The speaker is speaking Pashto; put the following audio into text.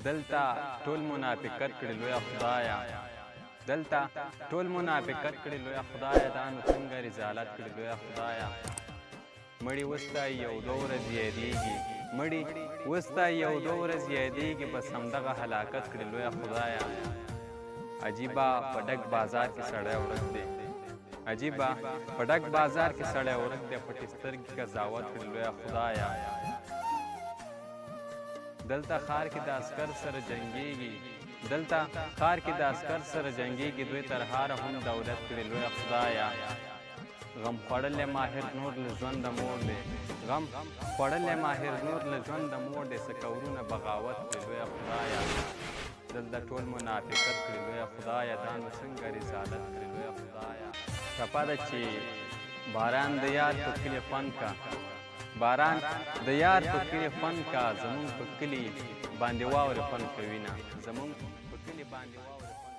دلتا ټول منافقت کړي لویه خدایه، دلته ټول منافقت کړي لویه خدایه، دا نو څنګه رضالت کړي لویه خدایه. مړي وستایي یو دوه ورځې یادېږي، مړي وستایي یو دوه ورځې یادېږي، بس همدغه هلاکت کړي لویه خدایه. عجیبه په ډک بازار کې سړی ورک دی، عجیبه په ډک بازار کې سړی ورک دی، پټې سترګې قضاوت کړي لویه خدایه. دلته ښار کې د عسکر سره جنګېږي، دلته ښار کې د عسکر سره جنګېږي، دوی تر هاره هم دولت کړي لویه خدایه. غم خوړلی ماهر نور له ژونده موړ دی، غم خوړلی ماهر نور له ژونده موړ دی، څه کورونه بغاوت کړي لویه خدایه. دلته ټول منافقت کړي لویه خدایه، دا نو څنګه رضالت کړي لویه خدایه. ټپه ده چې باران د یار په کلي خوند کا، باران د یار په کلي خوند کا، زمونږ په کلي باندې واورې خوند کوي نه، زمونږ په کلي باندې واورې خوند